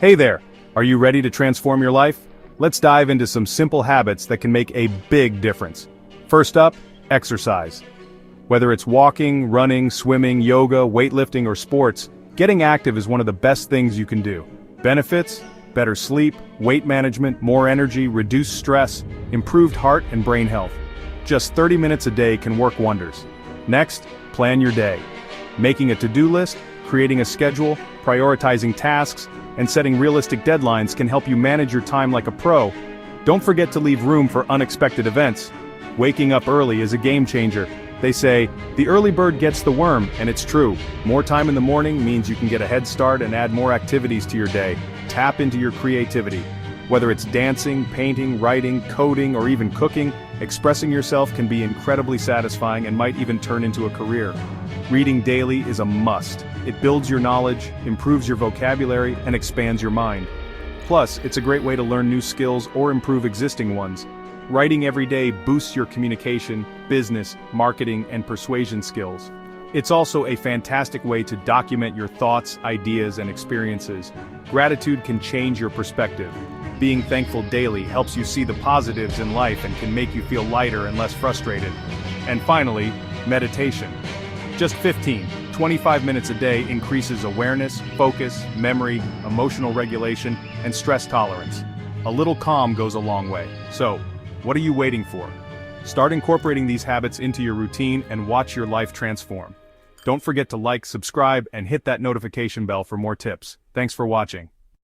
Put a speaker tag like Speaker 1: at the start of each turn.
Speaker 1: Hey there! Are you ready to transform your life? Let's dive into some simple habits that can make a big difference. First up, exercise. Whether it's walking, running, swimming, yoga, weightlifting, or sports, getting active is one of the best things you can do. Benefits: better sleep, weight management, more energy, reduced stress, improved heart and brain health. Just 30 minutes a day can work wonders. Next, plan your day. Making a to-do list, creating a schedule, prioritizing tasks, and setting realistic deadlines can help you manage your time like a pro. Don't forget to leave room for unexpected events. Waking up early is a game changer. They say, the early bird gets the worm, and it's true. More time in the morning means you can get a head start and add more activities to your day. Tap into your creativity. Whether it's dancing, painting, writing, coding, or even cooking, expressing yourself can be incredibly satisfying and might even turn into a career. Reading daily is a must. It builds your knowledge, improves your vocabulary, and expands your mind. Plus, it's a great way to learn new skills or improve existing ones. Writing every day boosts your communication, business, marketing, and persuasion skills. It's also a fantastic way to document your thoughts, ideas, and experiences. Gratitude can change your perspective. Being thankful daily helps you see the positives in life and can make you feel lighter and less frustrated. And finally, meditation. Just 25 minutes a day increases awareness, focus, memory, emotional regulation, and stress tolerance. A little calm goes a long way. So, what are you waiting for? Start incorporating these habits into your routine and watch your life transform. Don't forget to like, subscribe, and hit that notification bell for more tips. Thanks for watching.